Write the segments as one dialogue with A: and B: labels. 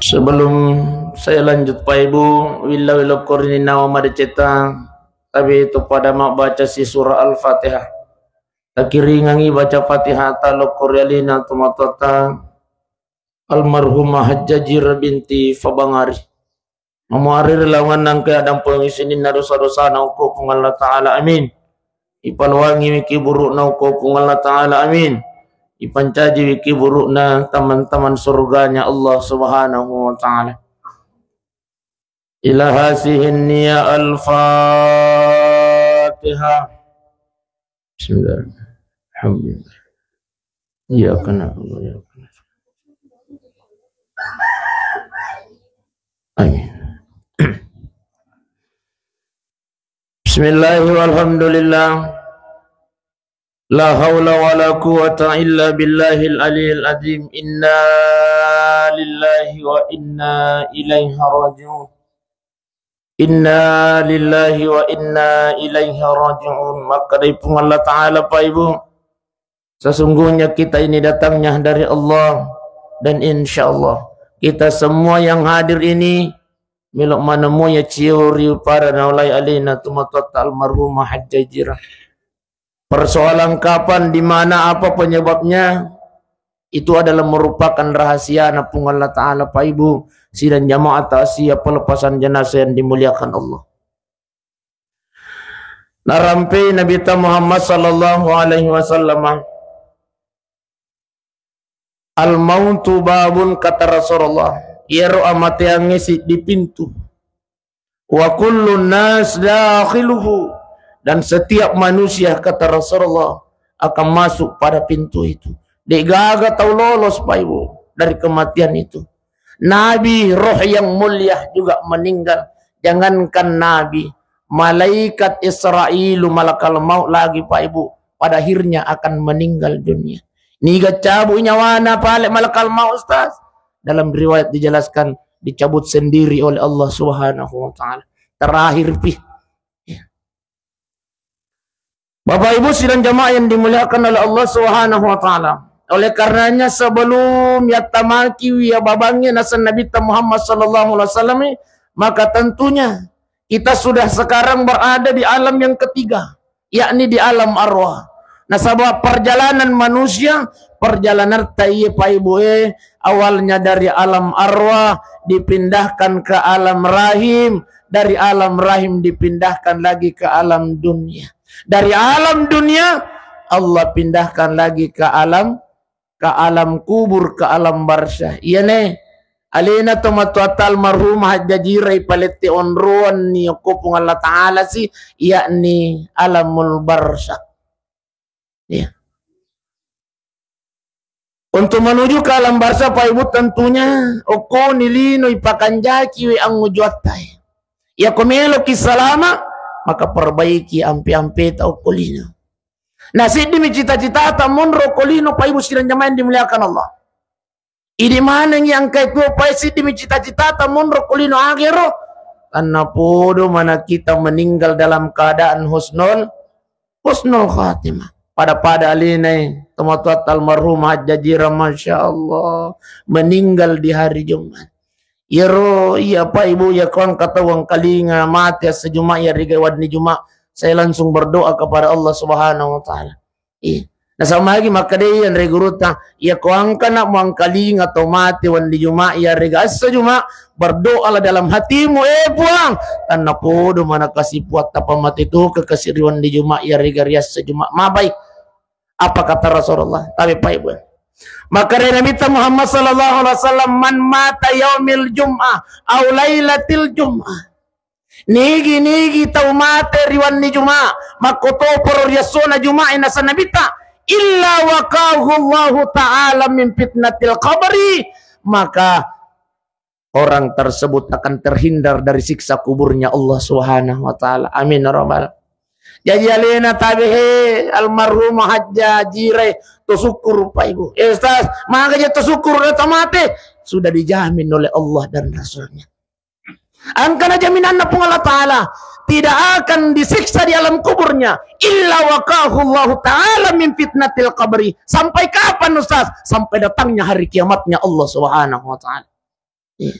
A: Sebelum saya lanjut Pak Ibu, willa kornina wa madeceta, tapi itu pada mak baca si surah Al-Fatihah. Takiringangi baca Fatihah talo koryalina tumatota almarhumah Hajjajir binti Fabangari. Memuarir lawan nang keadaan pengisinin na dosa-dosa na uko kung Allah Ta'ala, amin. Ipalwangi wiki buruk na uko kung Allah Ta'ala, amin. Ipancaji wiki buruk na teman-teman surganya Allah Subhanahu wa Ta'ala. Ila hasihin niya al-Fatihah. Bismillahirrahmanirrahim. Alhamdulillah. Iyyaka na'budu wa iyyaka nasta'in. Amin. Bismillahirrahmanirrahim. Alhamdulillah. La hawla wa la quwata illa billahil aliyil azim. Inna lillahi wa inna ilaihi raji'un. Inna lillahi wa inna ilaihi raji'un. Maka dari Allah Ta'ala Pak Ibu, sesungguhnya kita ini datangnya dari Allah. Dan insya Allah kita semua yang hadir ini milok manemu ya ciuri para naulai alina tumatata almarhumah Hajjajirah. Persoalan kapan, di mana, apa penyebabnya, itu adalah merupakan rahasia napung Allah Ta'ala Pak Ibu. Sidang jamaah ta'asiyah pelepasan jenazah yang dimuliakan Allah. Narampi Nabi Muhammad sallallahu alaihi wasallam. Al-mautu babun, kata Rasulullah. Ia ro'a mati yang ngisi di pintu. Wa kullu nas dakhiluhu. Dan setiap manusia, kata Rasulullah, akan masuk pada pintu itu. Digaga tahu lolos Pak Ibu dari kematian itu. Nabi, roh yang mulia juga meninggal. Jangankan Nabi, malaikat Israilu, malakal maut lagi Pak Ibu, pada akhirnya akan meninggal dunia. Niga cabut nyawana pale malakal maut Ustaz. Dalam riwayat dijelaskan dicabut sendiri oleh Allah Subhanahu wa Ta'ala. Terakhir pih. Bapak Ibu sidang jamaah yang dimuliakan oleh Allah Subhanahu wa Ta'ala. Oleh karenanya sebelum ya tamaki ya babangnya nasan Nabi Muhammad sallallahu alaihi wasallam, maka tentunya kita sudah sekarang berada di alam yang ketiga, yakni di alam arwah. Nah, sebab perjalanan manusia, perjalanan tayyib Pak Ibu, awalnya dari alam arwah dipindahkan ke alam rahim, dari alam rahim dipindahkan lagi ke alam dunia. Dari alam dunia Allah pindahkan lagi ke alam kubur, ke alam barzah. Iya ne. Alina tomatuatal marhumah Hajjajirah paleti onruan ni kupung Allah Ta'ala si, yakni alamul barzah. Ya. Untuk menuju ke alam barzah Pak Ibu tentunya oko nilino ipakanjaki we ang ujuatai. Ya komelo kisalama, maka perbaiki ampi-ampi tau kolino. Nah, sidimi cita-cita tamun rokolino Pak Ibu sidang jamaah yang dimuliakan Allah. Ini mana yang kaitu Pak sidimi cita-cita tamun rokolino akhiro. Karena podo mana kita meninggal dalam keadaan husnul khatimah. Pada alinai tematuat almarhumah Hajjajirah, Masya Allah, meninggal di hari Jumat. Yero iya Pak Ibu ya kawan kata wang kalinga mati sejuma ya rigawad ni Jumat, saya langsung berdoa kepada Allah Subhanahu wa Ta'ala. Iya. Nah sama lagi maka dia yang reguruta ya kawan kana wang kalinga atau mati wan di Jumat ya riga sejuma berdoa lah dalam hatimu buang tanah podo mana kasih buat apa mati itu kekasiriwan di Jumat ya riga rias sejuma mabai. Apa kata Rasulullah? Tapi Pak Ibu, maka dari Nabi Muhammad sallallahu alaihi wasallam, man mata yaumil jum'ah au lailatil jum'ah, nigi tau mate riwan ni jum'ah makoto por riasona jum'ah ina sanabita illa waqahu Allah Ta'ala min fitnatil qabri, maka orang tersebut akan terhindar dari siksa kuburnya Allah Subhanahu wa Ta'ala. Amin ya rabbal. Jadi alina tabihe almarhumah Hajjajirah tusyukur Pak Ibu. Ustaz, makanya tusyukur otomatis sudah dijamin oleh Allah dan Rasulnya. Angkana jaminan pun Allah Ta'ala tidak akan disiksa di alam kuburnya illa waqahu Allah Ta'ala min fitnatil qabri. Sampai kapan Ustaz? Sampai datangnya hari kiamatnya Allah Subhanahu wa Ta'ala. Iya.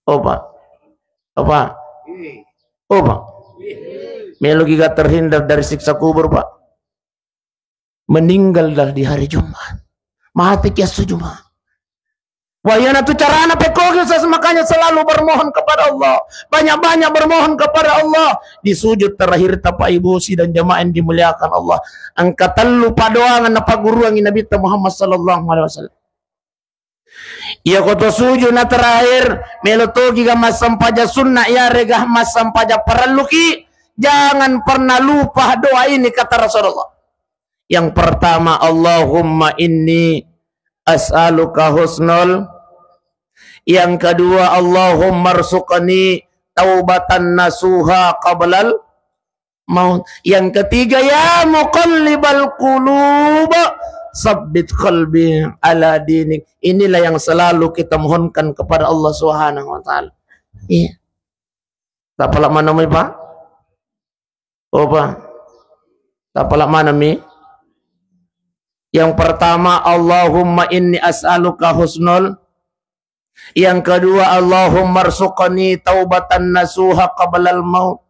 A: Oh Pak. Apa? Oh Pak. Melo kita terhindar dari siksa kubur Pak. Meninggallah di hari Jumat. Mati kiasu Jumat. Wayana tu cara anak pekogis, makanya selalu bermohon kepada Allah. Banyak-banyak bermohon kepada Allah. Di sujud terakhir tapa ibu si dan jamaah yang dimuliakan Allah. Angkatan lupa doa dengan apa guru yang Nabi Muhammad sallallahu alaihi wasallam. Ya koto sujud na terakhir melotogi ga masam paja sunnah ya regah masam paja perluki. Jangan pernah lupa doa ini kata Rasulullah. Yang pertama, Allahumma inni as'aluka husnul. Yang kedua, Allahumma rzuqni taubatan nasuha qablal maut. Yang ketiga, ya muqallibal qulub sabbit qalbi ala dinik. Inilah yang selalu kita mohonkan kepada Allah Subhanahu wa taala. Iya. Tak pala mana mi Pak? Oh Pak. Tak pala mana mi? Yang pertama, Allahumma inni as'aluka husnul. Yang kedua, Allahumma rzuqni taubatan nasuha qablal maut.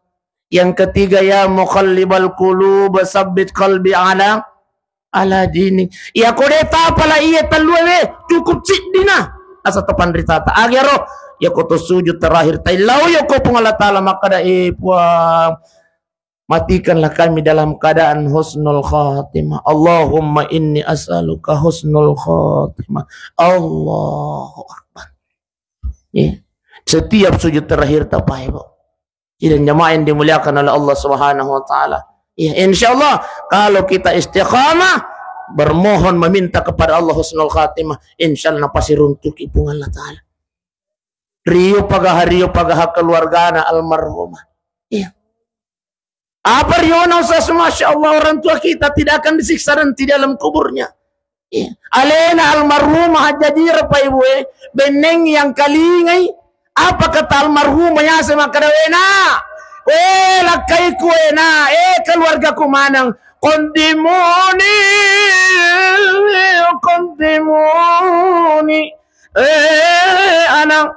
A: Yang ketiga, ya muqallibal qulub sabbit qalbi ala dini. Ya kodeta pala iya talwe cukup sidina asa tepan ritata agero ya koto sujud terakhir tailau ya ko pungala taala maka da puang. Matikanlah kami dalam keadaan husnul khatimah. Allahumma inni as'aluka husnul khatimah. Allahu Akbar. Ya. Setiap sujud terakhir tapai Pak. Dan jamaah yang dimuliakan oleh Allah Subhanahu wa taala. Ya, insyaallah kalau kita istiqamah bermohon meminta kepada Allah husnul khatimah, insyaallah pasti runtuh ipung Allah taala. Rio pagah keluargana almarhumah. Iya. Apa riona usah Masya Allah, orang tua kita tidak akan disiksa nanti dalam kuburnya. Ya. Alena almarhumah jadir Pak Ibu beneng yang kalingai. Apa kata almarhumah ya sama kadawena? Lakai kuena, keluarga ku manang. Kondimuni, anak,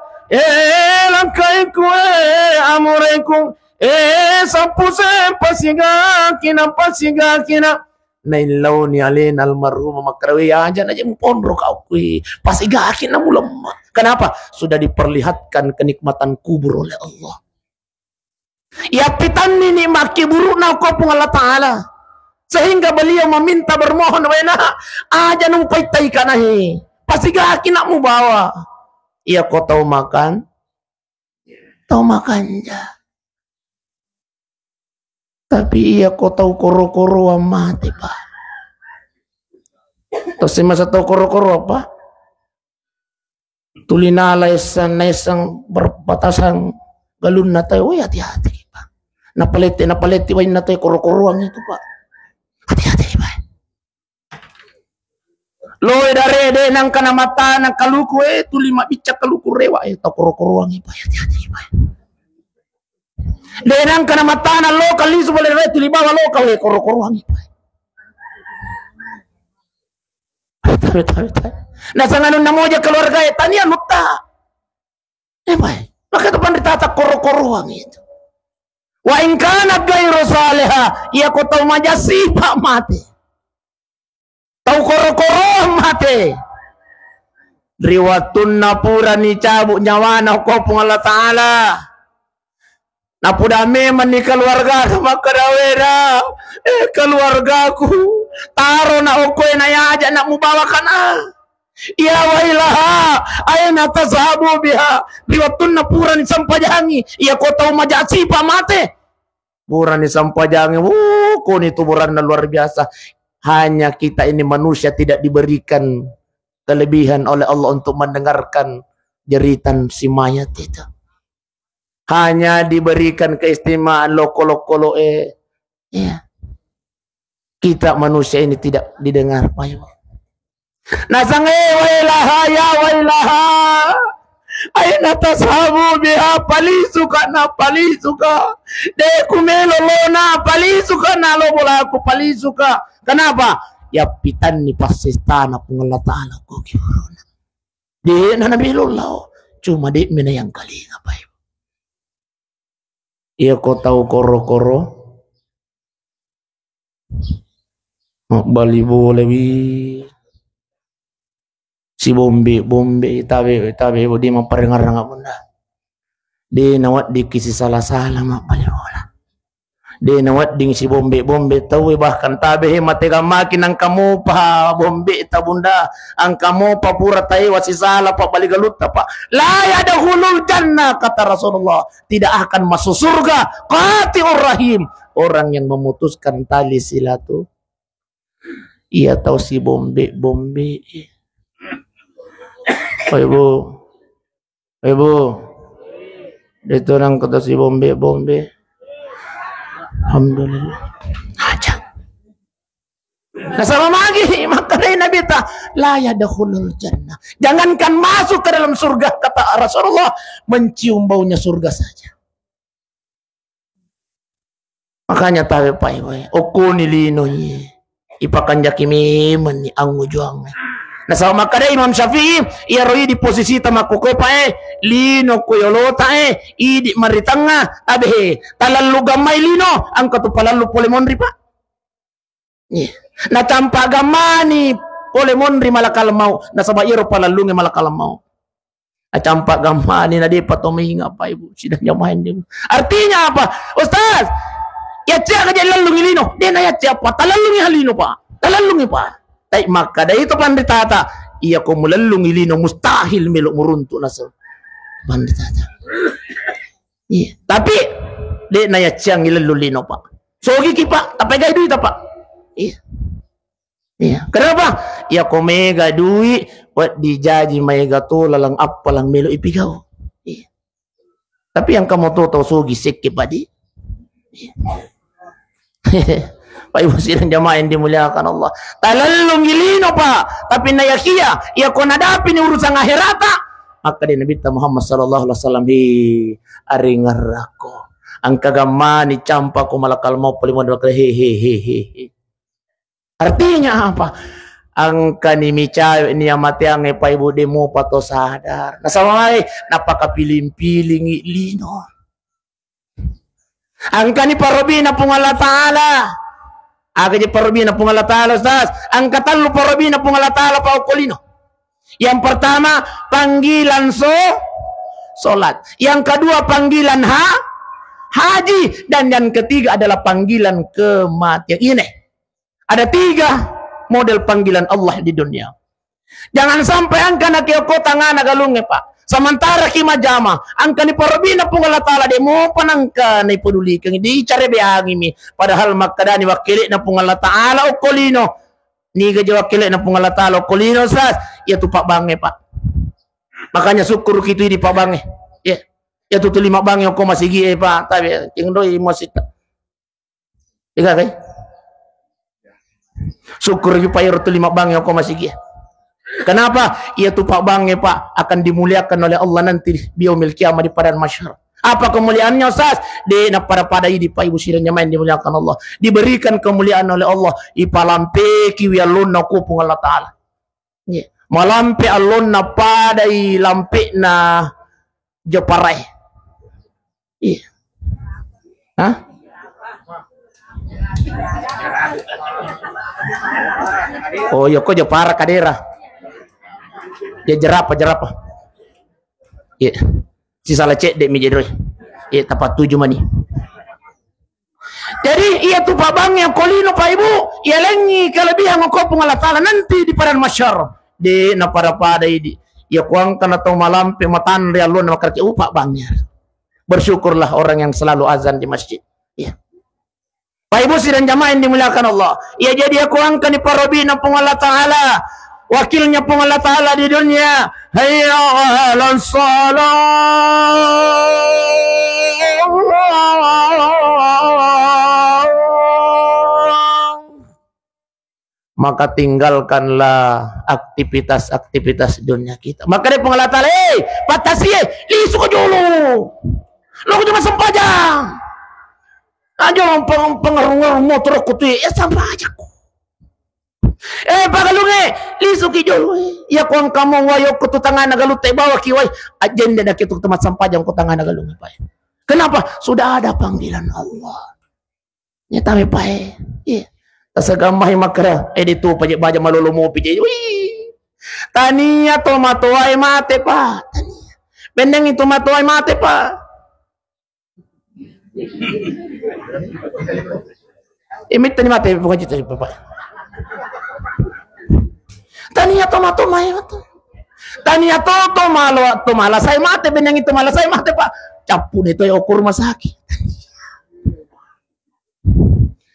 A: lakai kue amureku. Sampuse pasiga kina nailaw ni alin almarhum makrawi aja aja mupondro kau kui pasiga kina mulemah. Kenapa? Sudah diperlihatkan kenikmatan kubur oleh Allah. Ya pitan ini maki buruk na ko pung Allah taala. Sehingga beliau meminta bermohon wena aja numpai tai kanahi. Pasiga kina mu bawa. Iya kau tahu makan? Tahu makan ya. Tapi iya kau tahu koro-koro mati Pak. Terus masa tahu koro-koro apa? Tulina laisang berbatasan galun natai, hati-hati Pak. Napaleti wain natai koro-koroan itu Pak. Hati-hati Pak. Loe dare de nang kana mata nang kaluku tulima bicak kaluku rewa tahu koro-koroan Pak. Hati-hati Pak. Denang kana matana lokal isu boleh retu di bawah lokal koro-koroan Pak. Nah sanganun namoja keluarga tania mutta. Pak. Maka depan ditata koro-koroan itu. Wa in kana ghairu salihah, ya ko tahu majasi Pak mati. Tahu koro-koroan mati. Riwatun napura ni cabuk nyawana ko pung Allah taala. Napuda memang ni keluarga sama kadawera keluargaku taro na okoy na yaja nak mubawakan ya wailaha ayna tazahabu biha liwatun na pura ni sampajangi ya kota umajasi pa mate pura ni sampajangi kuni tuburan na luar biasa. Hanya kita ini manusia tidak diberikan kelebihan oleh Allah untuk mendengarkan jeritan si mayat itu. Hanya diberikan keistimewaan loko-loko ya. Kita manusia ini tidak didengar Pak. Nah sange wailaha ya wailaha aina tashabu biha palisuka na palisuka de kumelo lona palisuka na lo bola aku palisuka. Kenapa? Ya pitan ni pasistana pung Allah taala ko kiburuna. Di na nabilullah. cuma dek mina yang kali ngapain. Iya kau tahu koro-koro Bali boleh si bombe tabe dia memperengar nggak bunda. Dia nawat di kisi salah mak bali bola. Dia nawat ding si bombe tahu bahkan tabe matega makin ang kamu pa bombe ta bunda ang kamu pa pura tai wasi salah pa bali galut pa la yadkhulul jannah kata Rasulullah, tidak akan masuk surga qati'ur rahim, orang yang memutuskan tali silatu. Ia tahu si bombe oh ibu itu orang kata si bombe alhamdulillah aja. Nah sama lagi makanya Nabi ta la yadkhulul jannah, jangankan masuk ke dalam surga kata Rasulullah, mencium baunya surga saja. Makanya tahu pai okuni linoy ipakan jakimi meni angu juang. Nah sama makanya Imam Syafi'i ia roi di posisi tamakukoy lino koyolota idi maritanga abe talalu gamay lino ang katupalalu polemonri pa. Na tampa gamani polemonri malakalamau na sabayero palalungi malakalamau. Na tampa gamani na di patuminga pa ibu sidang main din. Artinya apa? Ustaz, yatya ka dyan lalungi lino. Di na yatya pa talalungi halino pa. Talalungi pa. Tay maka da itu panditata iya ko mulalungi lino mustahil melo muruntu na sa panditata. Iya, tapi de na yatyang ilalulino pa. Sogi kipa, tapay gay duit pa. Iya. Iya. Kenapa? Iya ko mega duit wat dijaji mega to lalang apa lang melo ipigaw. Iya. Tapi yang kamu tahu sogi sekki pa di. Iya. Pak ibu sidang jamaah yang dimuliakan Allah. Talalung gilino pak, tapi nayakia, ia kau nadapi ni urusan akhirata. Maka di Nabi Muhammad sallallahu alaihi wasallam aringarako. Ang kagamani campa ko malakal mau palimon hehehe. Artinya apa? Ang kanimicayo ini amati ang pa ibu demo pato sadar. Nasamay napakapiling-piling lino. Ang kaniparobi na pungala ta'ala. Aga di parobi na pungala ta'ala ustaz. Ang katalo parobi na pungala ta'ala pa ukulino. Yang pertama panggilan solat. Yang kedua panggilan haji. Dan yang ketiga adalah panggilan kematian. Ini ada 3 model panggilan Allah di dunia. Jangan sampai angka nak kau tangan nagalunge pak. Sementara kima jama, angka ni parobina pung Allah Ta'ala de mo panangka na ipuduli kang di cari behangi mi. Padahal makadani wakili na pung Allah Ta'ala o kolino. Ni gaji wakili na pung Allah Ta'ala o kolino sas. Ya tu pak bange pak. Makanya syukur gitu di pak bange. Ya tu 5 bange ko masigi pak. Tapi yang doi masih tak. Ika kay? Syukur gitu pak ya tu 5 bange ko masigi. Kenapa? Ia tuh pak bange pak akan dimuliakan oleh Allah nanti biyaumil kiamah di padang mahsyar. Apa kemuliaannya Ustaz? Di pada di pak ibu sidang jamaah dimuliakan Allah. Diberikan kemuliaan oleh Allah. Ipalampe kiwi alunna kupung Allah Ta'ala. Malampe alunna pada lampe na jeparai. Iya. Hah? Oh iya kok jepara kadera. Ya jerapa. Ya. Si salah cek dek mi jedroy. Ya tepat 7 mani. Jadi ia tuh pak bang yang kolino pak ibu, ia lengi kelebihan ngokopung Allah Ta'ala nanti di padang mahsyar. Di na pada ini. Ya kuangkan atau malam pematan realun makarti pak bangnya. Bersyukurlah orang yang selalu azan di masjid. Ya. Pak ibu sidang jamaah yang dimuliakan Allah. Ya jadi aku angkat di parobina pung Allah Ta'ala. Wakilnya pun Allah Ta'ala di dunia. Hayya 'alan shalah. Maka tinggalkanlah aktivitas dunia kita. Maka dia pun Allah Ta'ala, patasi, lisu ko dulu. Lo ko cuma sempajang. Aja pengaruh motor ko tuh, ya sampai aja ko. Pagalunge, lisuki jolo. Ya kuang kamu wayo ko tutangan nagalute bawa kiway. Agenda na kitu temat sampajang ko tangan nagalunge pa. Kenapa? Sudah ada panggilan Allah. Nya tami pa Iya. Tasagamay makara. Dito pa baja malulumo pi. Tania tomatoy mate pa. Tania. Bendeng itu matoy mate pa. Imit tani mate bukan cita pa. Tania tomato mayo to. Tania to malasay mate benang itu malasay mate pa. Capu nito yung kurma sakit.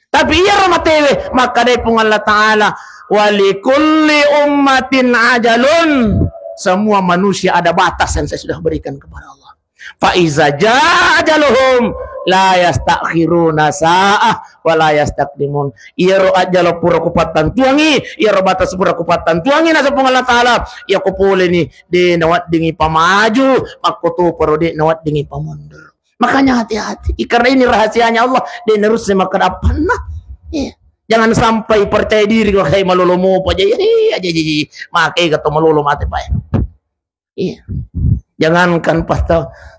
A: Tapi iya ramatewe maka day pong Allah Ta'ala walikulli ummatin ajalun. Semua manusia ada batas yang saya sudah berikan kepada Allah. Fa iza jaa ajaluhum la yastakhiruna sa'ah wa la yastaqdimun. Iro ajalo pura kupatan tuangi, iro batas pura kupatan tuangi nasa pong Allah Ta'ala. Ya kupuli ni di nawat dingi pamaju, makutu pero di nawat dingi pamundur. Makanya hati-hati. Karena ini rahasianya Allah. Dia nerusnya maka dapat nah. Yeah. Jangan sampai percaya diri kalau kayak malulumo pa aja. Makai kata malulum ate pa. Iya. Jangankan pas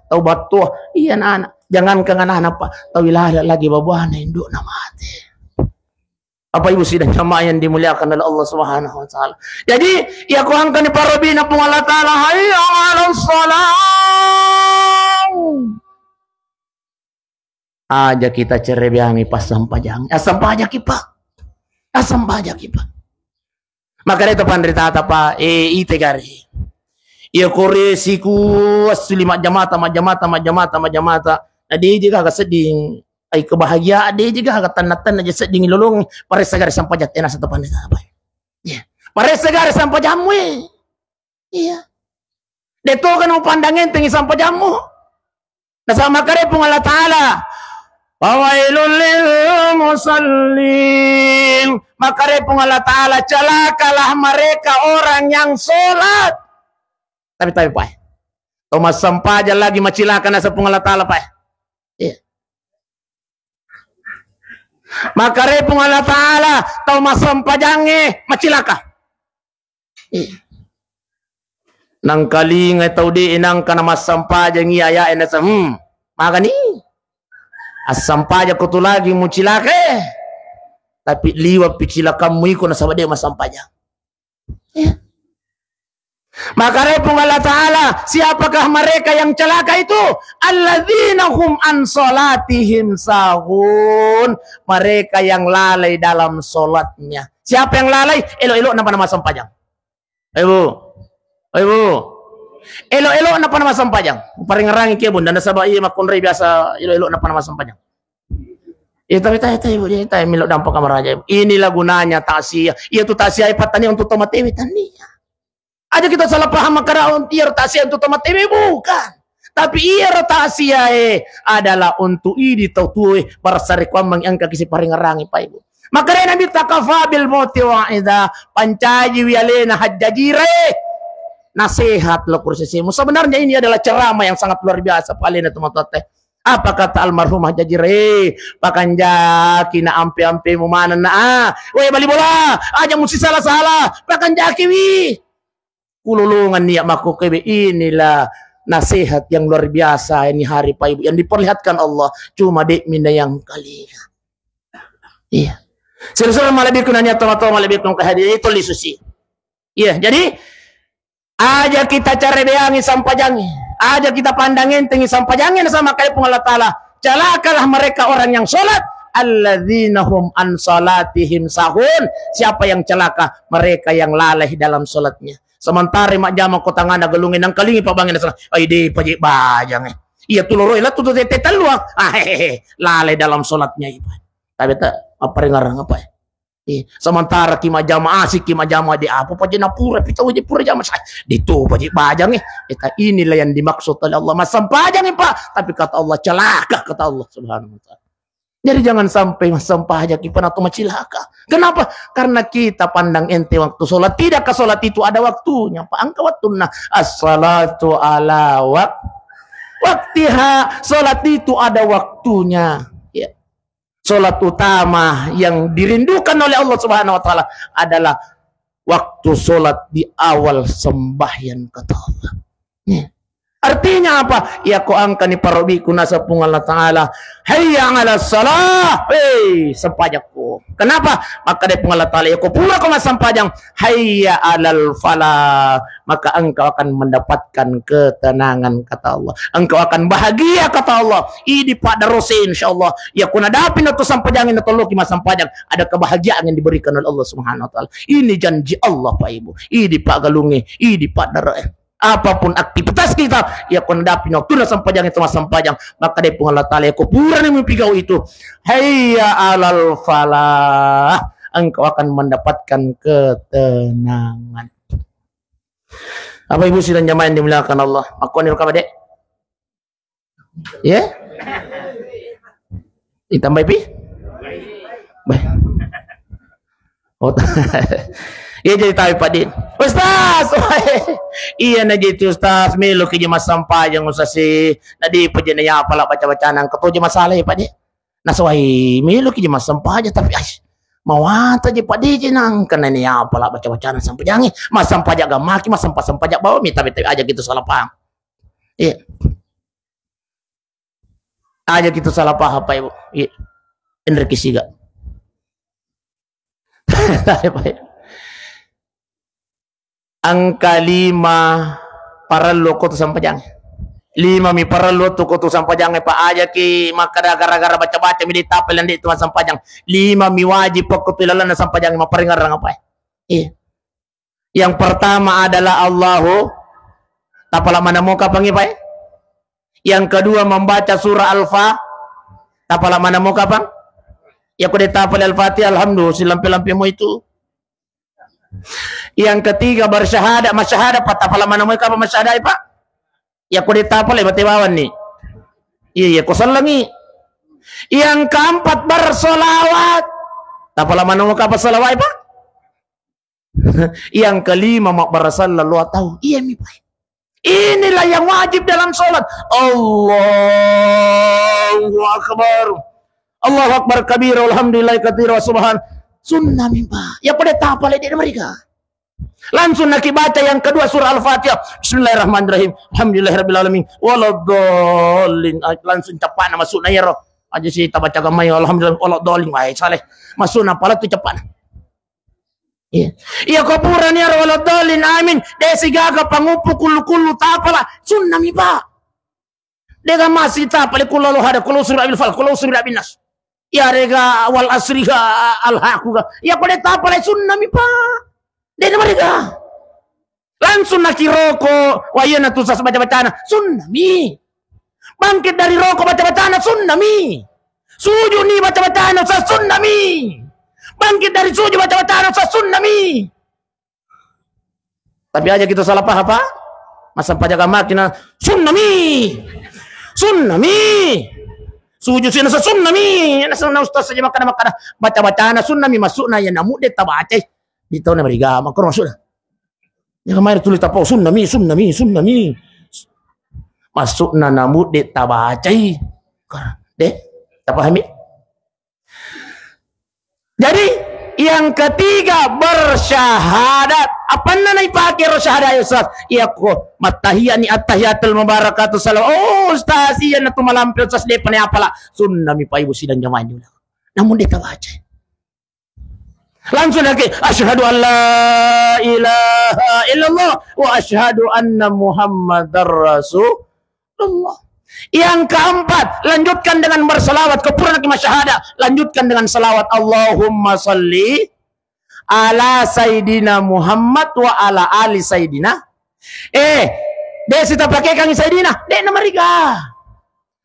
A: taubat tua. Iya anak. Jangankan anak-anak pa. Tawilah lagi babuana induk na mati. Apa ibu sidang jamaah yang dimuliakan oleh Allah Subhanahu wa taala. Jadi, ya kuangkan ni parobina pung Allah Taala hayya 'alas shalah. Aja kita cerebiangi pas sampajang. Asam pajak kipa. Asam pajak kipa. Maka itu pandrita apa ite gari. Ia koresiku asli majamata. Nah dia juga agak seding ay kebahagiaan dia juga agak tanatan aja seding lolong pare sagari sampajat enas atau pandrita apa. Ya. Pare sagari sampajamu. Iya. Deto kan pandangin tinggi sampajamu. Nah sama kare pung Allah Ta'ala. Fawailul lil musallin. Maka repung Allah Ta'ala celakalah mereka orang yang sholat. Tapi Pak. Thomas sampaja lagi macilakan asa pung Allah Ta'ala Pak. Iya. Maka repung Allah Ta'ala Thomas sampajange macilaka. Iya. Nang kalinga tau di inang kana mas sampaja ngiayain asa maka ni asam paja ko tu lagi mucilake. Tapi liwat picilakamu iko na sabade masampaja. Ya. Maka repung Allah Ta'ala, siapakah mereka yang celaka itu? Alladzina hum an salatihim sahun. Mereka yang lalai dalam solatnya. Siapa yang lalai? Elo-elo na panama sampajang. Ibu. Elo-elo na panama sampajang. Paring ngerangi kia bun dan sabah iya makunray biasa elo-elo na panama sampajang. Tapi ibu dia milok dampak kamar aja. Inilah gunanya tasiyah. Iya tuh tasiyah patani untuk tomat ewi tania. Aja kita salah paham makara iya tasiyah untuk tomat ewi bukan. Tapi iya tasiyah adalah untuk ini tau barsari kwambang yang kaki paring ngerangi pa ibu. Makanya Nabi takafa bil mauti wa'idha pancaji wiyalena hajjajire. Nasihat lo kursisimu. Sebenarnya ini adalah ceramah yang sangat luar biasa palina teman-teman. Apa kata almarhumah Jajire? Pakanjaki na ampe-ampe mo manan na Weh bali bola. Aja mesti salah-salah. Pakanjaki wi. Kululungan niya makukewe. Inilah nasihat yang luar biasa ini hari pa ibu yang diperlihatkan Allah. Cuma dek minda yang kali. Iya. Sila-sila malabit ko na niya teman-teman malabit kong kehadiran itu lisusi. Iya. Jadi aja kita cari beangi sampajangi. Aja kita pandangin tinggi sampajangin sama kayak pun Allah Ta'ala. Celakalah mereka orang yang sholat. Alladzina hum an salatihim sahun. Siapa yang celaka? Mereka yang lalai dalam sholatnya. Sementara mak jama ko tangana galungin ang kalingi pabangin na salat. Ay di pajik bajang Iya tuloro ila tutu tete talwa. Lalai dalam sholatnya iba. Tapi tak apa ngarang apa ya? Sementara kima jama asik kima jama di apa pa na pura pita uji pura jama sa dito pa bajang kita inilah yang dimaksud oleh Allah masampajang Pak tapi kata Allah celaka kata Allah Subhanahu wa taala. Jadi jangan sampai masampajang ipan atau macilaka. Kenapa? Karena kita pandang ente waktu sholat. Tidakkah sholat itu ada waktunya Pak? Angka waktunya as-salatu ala waktiha. Sholat itu ada waktunya. Salat utama yang dirindukan oleh Allah Subhanahu wa taala adalah waktu salat di awal sembahyang kata Allah. Artinya apa? Ya ko angka ni parobi kuna sa pung Allah Ta'ala. Hayya ala salah. Hey, sampajak ko. Kenapa? Maka dari pung Allah Ta'ala. Ya ko pula ko masampajang. Hayya alal falah. Maka engkau akan mendapatkan ketenangan kata Allah. Engkau akan bahagia kata Allah. Ini pada rose insyaallah. Ya ko nadapin atau sampajangin atau loki masampajang. Ada kebahagiaan yang diberikan oleh Allah Subhanahu wa taala. Ini janji Allah Pak Ibu. Ini Pak Galungi. Ini Pak Dara. Apapun aktivitas kita ya kung dapin waktu na sampajang itu mas sampajang maka dari Allah Ta'ala kupuran yang mimpigaw itu hayya alal falah engkau akan mendapatkan ketenangan. Apa ibu sidang jamaah yang dimuliakan Allah aku anil kabade ya ditambah pi baik oh iya jadi tahu Pak Din Ustaz iya na gitu Ustaz milo kaya masampayang Ustaz si nadi pa dyan na pala baca-baca ng katuja masalay Pak Din nasaway milo kaya masampayang tapi ay mawata di Pak Din ang kanan niya pala baca-baca ng sampayang masampayang gamaki masampayang bawa mita-mita aja gitu salah paham iya aja gitu salah paham Pak Ibu iya Enrique Siga angka 5 paralo ko to sampajang 5 mi paralo to ko to sampajang pa aja ki maka gara-gara baca-baca mi ditapel ndi to sampajang 5 mi wajib ko pilalan na sampajang maparingar nga pa iya yang pertama adalah Allahu tapala manamuka pangipa yang kedua membaca surah Al-Fa tapala manamuka pang ya ko ditapel Al-Fatihah alhamdulillah silampi-lampi mo itu. Yang ketiga bersyahadat masyahadat patapala mana mereka apa masyahadat Pak ya ko ditapal batiwawan nih iya ko salami yang keempat bersolawat tapala mana mereka apa salawat Pak yang kelima mak barasallallahu tahu iya mi Pak inilah yang wajib dalam sholat Allahu akbar Allahu akbar kabir alhamdulillah katsira subhan sunnah mimpa ya pada tapal di mereka langsung nak baca yang kedua surah Al-Fatihah bismillahirrahmanirrahim alhamdulillahirabbil alamin waladdallin langsung cepat masuk na ya roh aja sih baca gamay alhamdulillah waladdallin baik saleh masuk na pala tu cepat iya iya kapuran ya waladdallin amin desi gaga pangupu kullu tapala sunnah mimpa dega masih tapal kullu hada kullu surah al-fal kullu surah binas ya rega wal asriha al-haquga ya pada tapal sunnah mimpa dari mereka langsung nak rokok wayana tu sas baca-bacana sunnah mi bangkit dari rokok baca-bacana sunnah mi sujud ni baca-bacana sas sunnah mi bangkit dari sujud baca-bacana sas sunnah mi tapi aja kita salah paham apa masa pajaga makina sunnah mi sujud sina sa sunnah mi nasa ustaz saja makana baca-bacana sunnah mi masukna ya namu de tabaca dito na mariga makro masuk ya kemarin tulis tapo sunnah mi masuk na namu de tabacai deh tapahami jadi yang ketiga bersyahadat apa na ipakai syahadat Ustaz iya ko matahiyani at-tahiyatul mubarakatuh salam oh Ustaz iya na tumalampi Ustaz de pa pala sunnah mi pa ibu sidang jamaah namun de tabacai langsung lagi asyhadu an la ilaha illallah wa asyhadu anna muhammadar rasulullah yang keempat lanjutkan dengan berselawat kepurana ki masyahada lanjutkan dengan selawat Allahumma salli ala sayyidina Muhammad wa ala ali sayyidina desi pakai kang sayyidina de namariga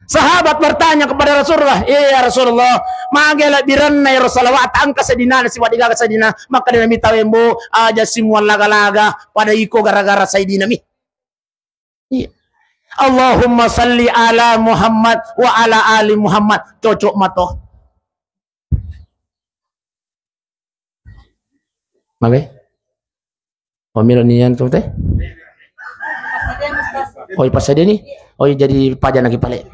A: sahabat bertanya kepada Rasulullah ya Rasulullah magela biranna ya Rasulullah angka sedina si wadiga sedina maka dia minta wembo aja semua laga-laga pada iko gara-gara sayyidina mi Allahumma salli ala Muhammad wa ala ali Muhammad cocok mato mage pemilu nian tu teh oi pas dia ni oi jadi pajan lagi pale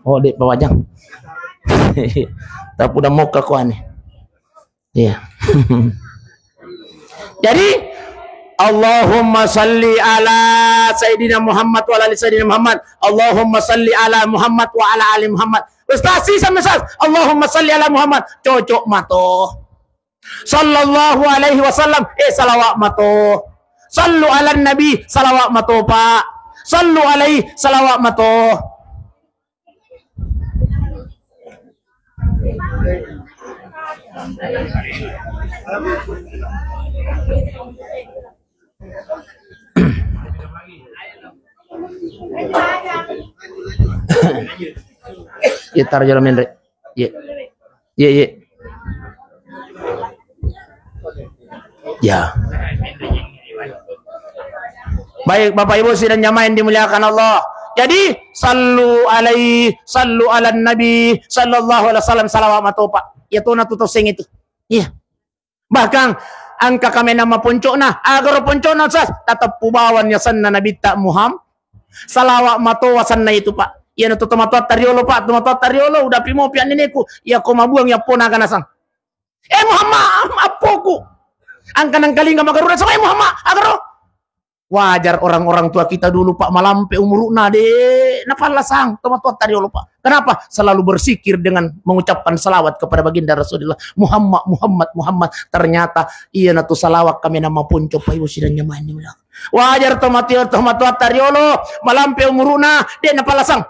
A: Oh, dek pawajang. Tapi udah mau ke kuan. Iya. Jadi Allahumma salli ala Sayyidina Muhammad wa ala ali Sayyidina Muhammad. Allahumma salli ala Muhammad wa ala ali Muhammad. Ustaz sisa mesaj. Allahumma salli ala Muhammad. Cocok mato. Sallallahu alaihi wasallam. Salawat mato. Sallu ala Nabi. Salawat mato pak. Sallu alaihi salawat mato. Ya tar jalan Mendrek. Ya. Ya. Baik Bapak Ibu sidang jamaah yang dimuliakan Allah. Jadi sallu alaihi, sallu ala Nabi sallallahu alaihi wasallam salawat matopa. Ya tu na tutosing itu. Iya. Bahkan angka kami nama puncokna, agar puncokna sas tetap pubawan ya sanna Nabi tak Muhammad salawat matowa sanna itu Pak. Ya na tutomato tariolo Pak, tutomato tariolo udah pimo pian neneku. Ya ko mabuang ya pona kanasang. Muhammad apoku. Angka nang kalinga magaruda sa Muhammad agaro. Wajar orang-orang tua kita dulu Pak malampe umurna de napalasang tomato tariolo Pak. Kenapa? Selalu bersikir dengan mengucapkan salawat kepada baginda Rasulullah Muhammad Muhammad Muhammad. Ternyata iya natu salawat kami nama punco Pak Ibu sidang jamaah ini bilang. Wajar tomato tariolo malampe umurna de napalasang.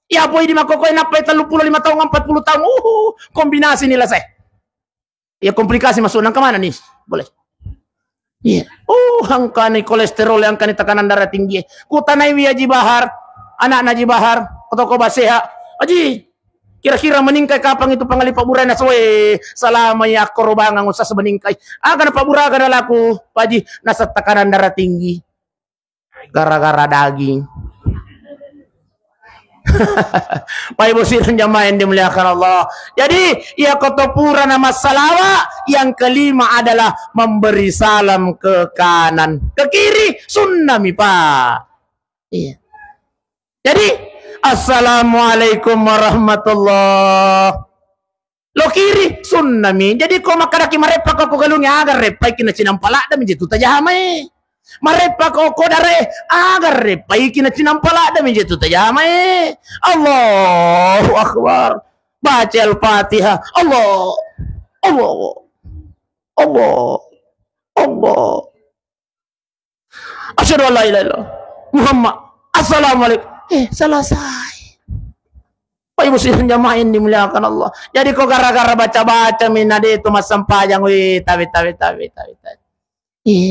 A: Ya boy di makokoy napay 35 tahun 40 tahun. Kombinasi nila saya. Ya komplikasi masuk nang kemana nih? Boleh. Iya. Angka ni kolesterol yang kan tekanan darah tinggi. Kutanai wi Haji Bahar, anak Haji Bahar, toko baseha. Haji, kira-kira meningkai kapan itu pangali Pak Burana soe selama ya korobangan usah semeningkai. Akan Pak Bura kana laku, Haji nasa tekanan darah tinggi. Gara-gara daging. Pak Ibu sidang jamaah yang dimuliakan Allah. Jadi ya kotopura nama salawat. Yang kelima adalah memberi salam ke kanan, ke kiri sunnah mi Pak. Iya. Jadi assalamualaikum warahmatullah. Lo kiri sunnah mi. Jadi ko makaraki marepa ko galungnya agar repai kina cinampala da mi jitu tajamai. Marepa ko dare agar repai kina cinampala da mi jitu tajamai. Allahu akbar. Baca Al-Fatihah. Allah. Asyhadu an la ilaha illallah Muhammad. Assalamualaikum. Selesai. Pak Ibu sidang jamaah yang dimuliakan Allah. Jadi kok gara-gara baca-baca minade itu mas sampayang tawi.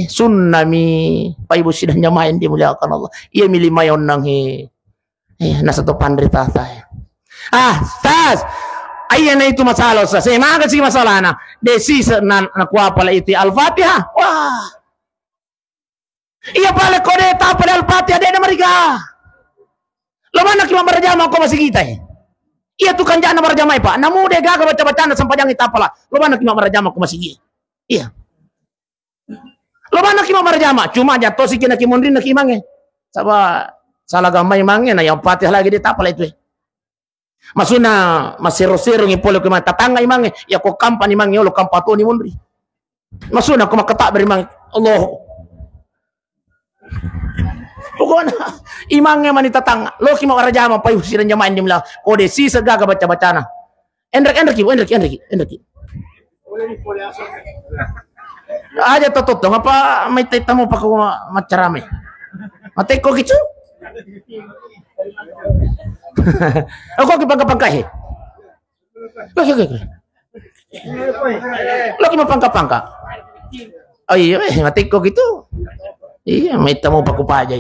A: Sunnah mi. Pak Ibu sidang jamaah yang dimuliakan Allah. Iya milih mayon nang nasa to pandrita saya. Tas. Ayan na itu masalah sa. Saya maga si masalah na. Desi na nakuha pala iti Al-Fatihah. Wah. Iya pala ko de tapal Al-Fatihah de na mariga. Laman na kima marajama ko masigita Iya tu kan jana marajama pa. Namu de gaga baca-baca na sampajang itapala. Laman na kima marajama ko masigi. Iya. Laman na kima marajama. Cuma jatuh si kina kimondrin na kimange. Saba salah gamay mange na yung Fatihah lagi di tapala itu Masuna masiro-siro ngipolo ko tatanga imange ya ko kampan imange lo kampato ni mondri. Masuna ko makata beri mang Allah. Pokona imange man itatanga. Lo ki mawarajama pa yusiran jamaah indi mla. Ko de si sagaga baca-bacana. Endrek. Aja totot ngapa may tayta mo pa ko macarame. Matay ko gitu. Ako kipangka-pangka Lagi mapangka-pangka. Iya, ngatik ko gitu. Iya, may tamo pakupaja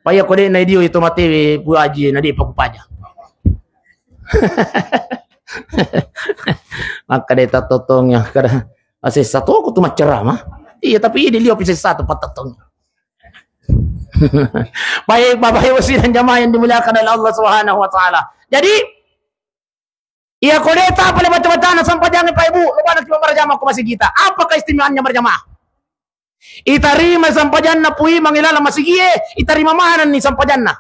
A: Paya ko din na idiyo ito mati buaji na di pakupaja. Maka deta totongnya kada asih satu aku tuh macerama. Iya, tapi ini liyo bisa satu patatong. Baik Bapak Ibu sidang jamaah yang dimuliakan oleh Allah Subhanahu wa taala. Jadi iya kodeta pada baca-bacaan sampai jangan Pak Ibu, lupa nak berjamaah ke masjid kita. Apa keistimewaannya berjamaah? Itarima sampajanna pui mangilala masigie, itarima mana ni sampajanna.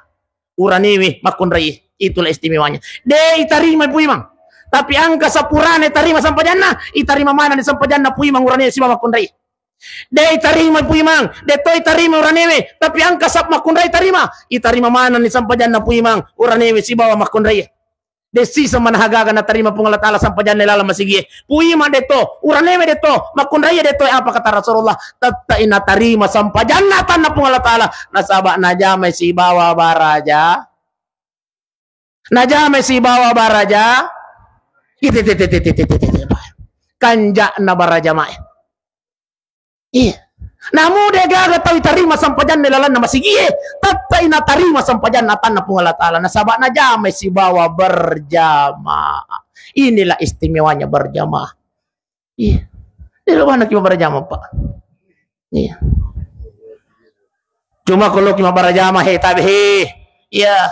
A: Uraniwi makun rai. Itulah istimewanya. De itarima puimang. Tapi angka sapurane tarima sampajanna, itarima mana di sampajanna puimang urane si mama kundai. De itarima puimang, de to itarima uranewe, tapi angka sap makundai tarima, itarima mana di sampajanna puimang uranewe si bawa makundai. De sisa manahagaga na tarima pung Allah Ta'ala sampajanna lala masigi. Puima de to, uranewe de to, makundai de to apa kata Rasulullah, tatta ina tarima sampajanna tanna pung Allah Ta'ala, nasaba najamai si bawa baraja. Najame si bawa baraja kanjak na baraja mae. Iya. Namu de gaga tahu tarima sampajan nelalan na masigie. Tatta ina tarima sampajan natan na pung Allah Ta'ala. Nasaba najame si bawa berjamaah. Inilah istimewanya berjamaah. Iya. Di mana kita berjamaah, Pak? Iya. Cuma kalau kita berjamaah tapi iya.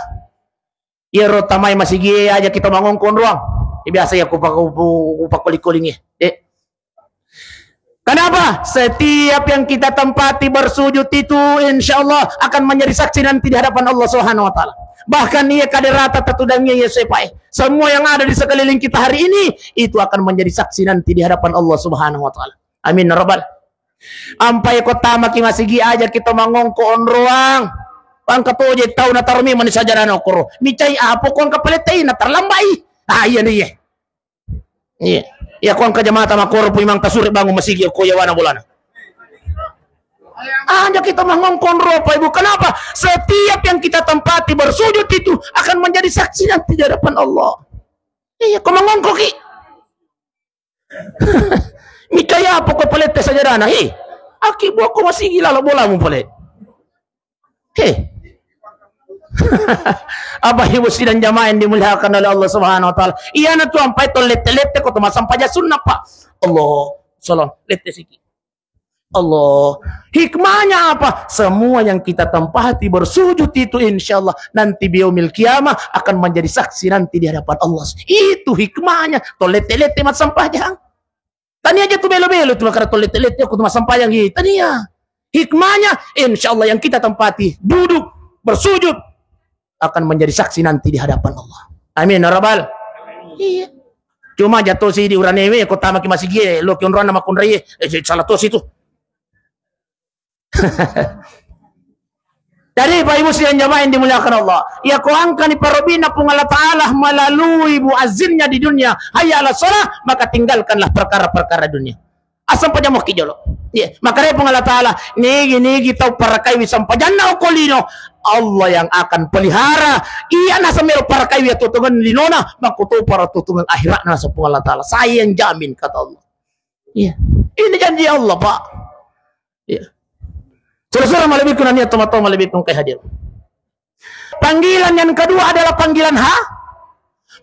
A: Ya rotamai masih gie aja kita mangongkon ruang. Biasa ya kupak kuling-kulingnya. Kenapa? Setiap yang kita tempati bersujud itu insya Allah akan menjadi saksi nanti di hadapan Allah Subhanahu wa Ta'ala. Bahkan ia kaderata tetudangnya ya sepai. Semua yang ada di sekeliling kita hari ini itu akan menjadi saksi nanti di hadapan Allah Subhanahu wa Ta'ala. Amin rabbal. Ampai kota maki masih gie aja kita mangongkon ruang. Ang katoje tau na tarmi man sa jana okoro. Michay apo kon kapaletay na tarlambay. Iya niya. Iya. Ya kon ka jamaata makoro po imang tasuri bango masigi ko yawana bulana. Anja kita mangongkon ropa ibu. Kenapa? Setiap yang kita tempati bersujud itu akan menjadi saksi nanti di hadapan Allah. Iya, kau mangongkon ki. Michay apo ko paletay sa jana. Aki buat ko masigi lalo bola mo palet. Apa ibu sidang jamaah yang dimuliakan oleh Allah Subhanahu wa Ta'ala. Iya na tu ampai to lete-lete ko tumasam paja sunnah Pak. Allah, salam lete siki. Allah, hikmahnya apa? Semua yang kita tempati bersujud itu insyaallah nanti biyaumil kiamah akan menjadi saksi nanti di hadapan Allah. Itu hikmahnya. To lete-lete mat sampajang. Tani aja tu belo-belo tu makara to lete-lete ko tumasam pajang hi. Tania. Hikmahnya insyaallah yang kita tempati duduk bersujud akan menjadi saksi nanti di hadapan Allah. Amin ya rabbal. Iya. Cuma jatuh si di uranewe kota maki masih gie lo kion rana makun raye salah tos itu. Jadi Pak Ibu sekalian jamaah yang dimuliakan Allah, ya kau angkat di parobina pun Allah Ta'ala melalui muazzinnya di dunia, hayya ala shalah, maka tinggalkanlah perkara-perkara dunia. Asam paja mo kijolo. Ya, maka repong Allah Ta'ala, nigi tau parakai wisam pajanna okolino. Allah yang akan pelihara. Iya nasa mero parakai wi tutungan linona, makuto para tutungan akhirat nasa pung Allah Ta'ala. Saya yang jamin kata Allah. Iya. Ini janji Allah, Pak. Iya. Saudara malibikun niat tomato malibikun kay hadir. Panggilan yang kedua adalah panggilan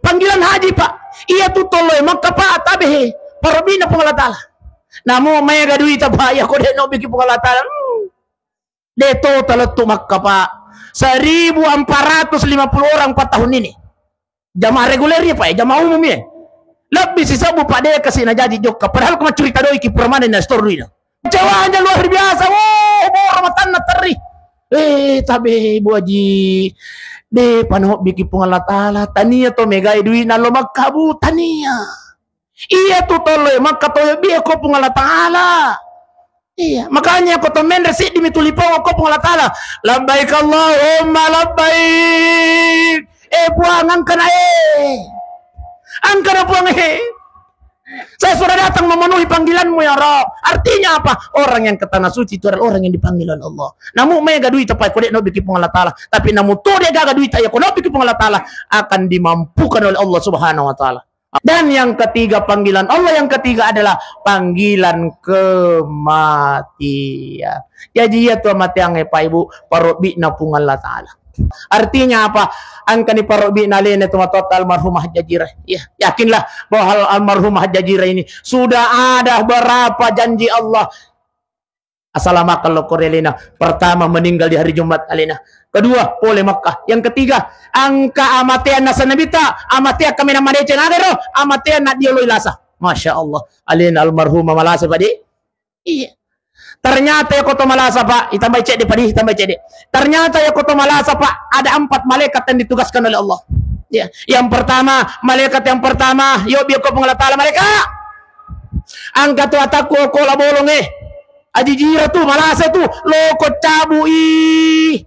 A: panggilan haji, Pak. Iya tutuloy magkapa tabihi parobina pung Allah Ta'ala. Namu may gaduita bahaya ko de no biki pengalatan. De total itu maka Pak 1.450 orang 4 tahun ini. Jamaah regulernya Pak ya, jamaah umumnya. Lebih sisa bu Pak de kasih na jadi jokka. Padahal kau cerita doi ki permanen na store duina. Cewanya luar biasa. Oh, rahmatan na teri. Tapi Bu Haji de panoh biki pengalatan tania to megai duina lo makabu tania. Iya tuh tole maka toyo biya ko pung Allah Ta'ala. Iya, makanya ko to men resi dimi tulipo ko pung Allah Ta'ala. Labbaik Allahumma labbaik. Buangan kana angkana buang Saya sudah datang memenuhi panggilanmu ya Rabb. Artinya apa? Orang yang ke tanah suci itu adalah orang yang dipanggil oleh Allah. Namun mega duit apa kodek no biki pung Allah Ta'ala. Tapi namun to dia gaga duit ya ko no biki pung Allah Ta'ala akan dimampukan oleh Allah Subhanahu wa Ta'ala. Dan yang ketiga panggilan Allah yang ketiga adalah panggilan kematian. Jadi ya tuh mati yang Pak Ibu parobi na pung Allah Ta'ala. Artinya apa? Angka ni parobi na lene tu total almarhumah Jajirah. Ya, yakinlah bahwa almarhumah Jajirah ini sudah ada berapa janji Allah. Assalamualaikum kalau korelina. Pertama meninggal di hari Jumat alina. Kedua, boleh Makkah. Yang ketiga, angka amatian nasa nabita, amatian kami nama decen agero, amatian nak dia lasa. Masya Allah. Alin almarhumah malasa padi. Iya. Ternyata ya koto malasa Pak, ditambah cek di padi, ditambah cek di. Ternyata ya koto malasa Pak, ada 4 malaikat yang ditugaskan oleh Allah. Ya, yang pertama, malaikat yang pertama, yo biyo ko Allah Ta'ala mereka. Angkat tu ataku ko la bolong ajijira tu malasa tu loko cabui.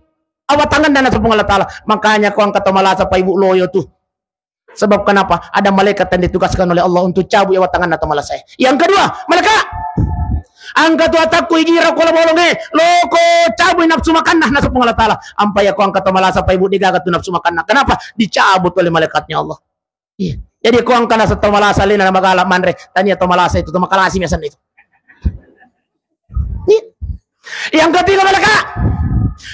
A: Awat tangan dan sa Allah Ta'ala. Makanya ko angkat tu malasa pa ibu loyo tu. Sebab kenapa? Ada malaikat yang ditugaskan oleh Allah untuk cabut awat tangan atau malasa. Yang kedua, malaikat angkat tu ataku ijira ko la bolong loko cabui nafsu makan nah nasa Allah Ta'ala. Ampai aku angkat tu malasa pa ibu digagat tu nafsu makan. Kenapa? Dicabut oleh malaikatnya Allah. Iya. Jadi ko angkat nasa tu malasa lina na magala manre. Tanya tu malasa itu tu makalasi miasan itu. Yang ketiga malaikat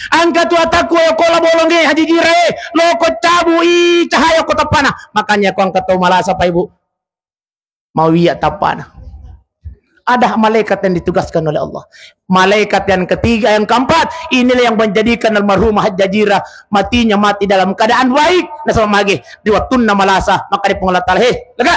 A: angkat tu ataku ko la bolong haji jire loko cabui cahaya ko tapana. Makanya ko angkat tu malasa pa ibu mau wiya tapana. Ada malaikat yang ditugaskan oleh Allah. Malaikat yang ketiga, yang keempat, inilah yang menjadikan almarhumah Hajjajirah matinya mati dalam keadaan baik. Nasa magi diwatunna malasa maka di pengolah taala lega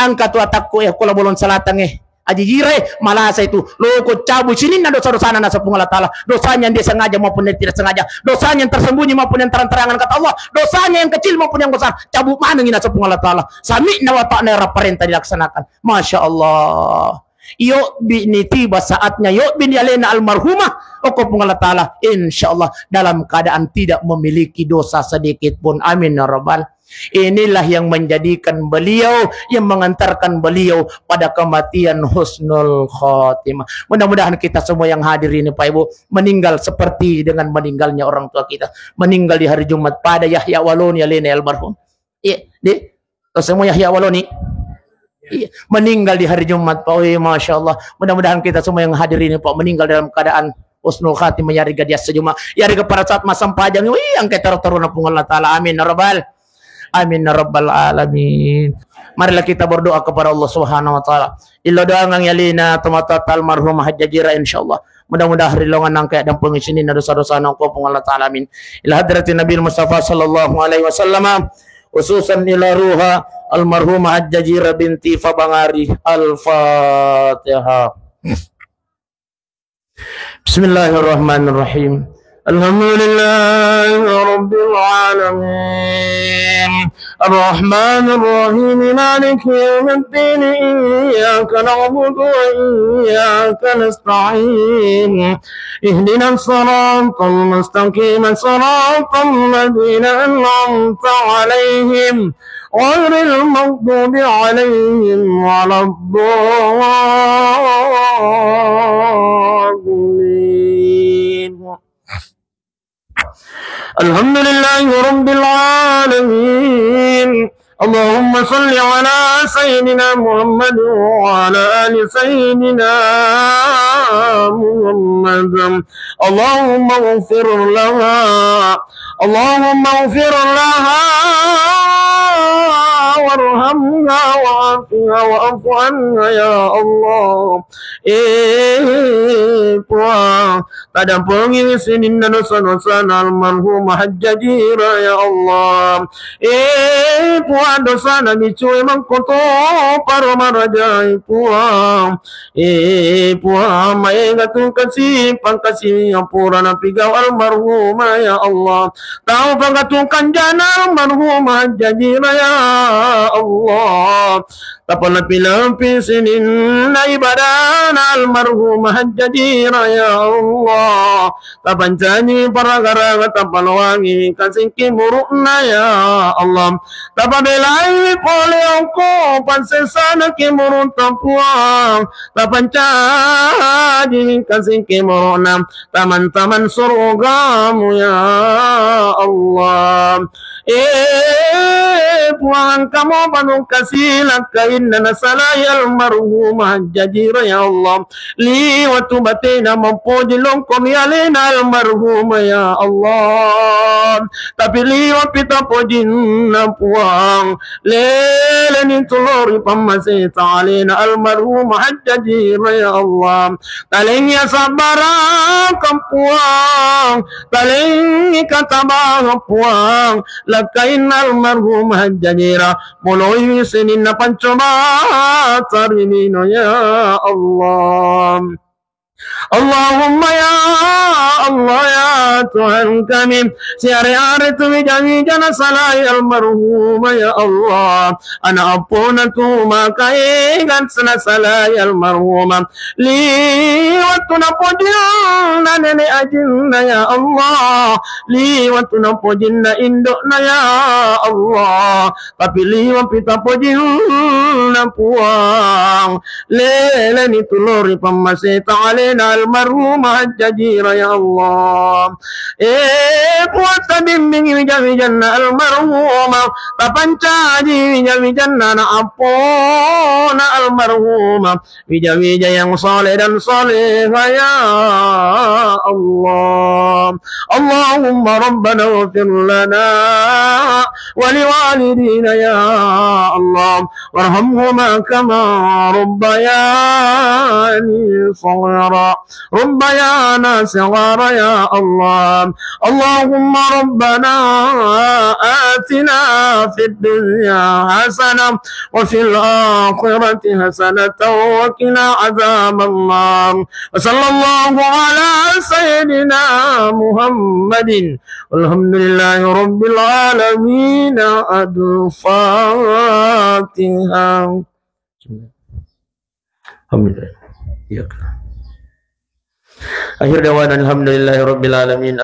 A: angkat tu ataku kula bolon salatang Hajjajirah malasa itu loko cabut sini na dosa-dosa nasa pengolah taala. Dosanya yang dia sengaja maupun yang tidak sengaja, dosanya yang tersembunyi maupun yang terang-terangan kata Allah, dosanya yang kecil maupun yang besar, cabut mana nasa pengolah taala. Sami na wa ta'na perintah dilaksanakan. Masya Allah. Yuk bini tiba saatnya yuk bini alena almarhumah aku Allah Ta'ala insyaallah dalam keadaan tidak memiliki dosa sedikit pun. Amin ya rabbal. Inilah yang menjadikan beliau, yang mengantarkan beliau pada kematian husnul khotimah. Mudah-mudahan kita semua yang hadir ini Pak Ibu meninggal seperti dengan meninggalnya orang tua kita, meninggal di hari Jumat pada Yahya Waloni alena almarhum. Iya, semua Yahya Waloni meninggal di hari Jumat Pak. Masya Allah. Mudah-mudahan kita semua yang hadir ini Pak meninggal dalam keadaan husnul khatimah ya riga dia sejuma ya riga pada saat masam pajang yang kita teruna pun Allah Ta'ala. Amin ya rabbal. Amin ya rabbal alamin. Marilah kita berdoa kepada Allah Subhanahu wa taala. Illa doa ngang yalina tamata almarhumah Hajjajirah insyaallah. Mudah-mudahan rilongan nangka dan pengisinin dosa-dosa nangko pun Allah Ta'ala. Amin. Ila hadratin Nabi Mustafa sallallahu alaihi wasallam khususan ila ruha almarhumah Hajjajirah binti Fabangari. Al-Fatihah. Bismillahirrahmanirrahim. Alhamdulillahi rabbil alamin. Ar-Rahmanir Rahim. Maliki yawmiddin. Iyyaka na'budu wa iyyaka nasta'in. Ihdinas siratal mustaqim. Siratal ladzina an'amta 'alaihim غير المغضوب عليهم ولا الضالين. الحمد لله رب العالمين. اللهم صل على سيدنا محمد وعلى آل سيدنا محمد. اللهم اغفر لها اللهم اغفر لها warhamna wa'afiha wa'afu anha ya Allah. Puang tada penging sinin na dosa-dosa almarhumah Hajjajirah ya Allah. Puang dosa na bicuy mangkoto para marajay puang. Puang maingatu kasih pangkasih pura na pigaw almarhumah ya Allah. Tahu pangatukan jana almarhumah Hajjajirah ya Allah. Tapon lampi sinin na ibadah almarhumah Hajjajirah ya Allah. Tapancani para gara tapalwangi kasih kimurukna ya Allah. Tapabelai pole angko pansesana kimurun tapuang. Tapancani kasih kimurukna taman-taman surgamu ya Allah. Puangan kamu penuh kasih lakain dan salai almarhumah Hajjajirah ya Allah. Liwatu batina mempuji longkom ya lena almarhumah ya Allah. Tapi liwat pita pojin na puang lele ni tulori pamasi ta'alina almarhumah Hajjajirah ya Allah. Talingnya sabara kampuang taling katabah puang lakain almarhumah Hajjajirah muloi sinin na pancoba tarimino ya Allah. Allahumma ya Allah ya Tuhan kami, siari-ari tu bija-bija salai almarhum ya Allah, ana apuna tu makaigan sana salai almarhum li waktu napojina nene ajinna ya Allah, li waktu napojina indokna ya Allah, tapi li pita pojina puang lele ni tulori pamasita alena almarhumah jajira ya Allah. Puasa bimbing wija-wijanna almarhumah, tapancaji wija-wijanna na apona almarhumah, wija-wija yang soleh dan solehah ya Allah. Allahumma rabbana wafir lana waliwalidina ya Allah, warhamhuma kama rabbayani صغيرا ربيانا صغارا يا الله. اللهم ربنا آتنا في الدنيا حسنة وفي الآخرة حسنة وقنا عذاب النار. وصلى الله على سيدنا محمد والحمد لله رب العالمين. الفاتحة. Alhamdulillah. Akhir dawana alhamdulillahi rabbil alamin.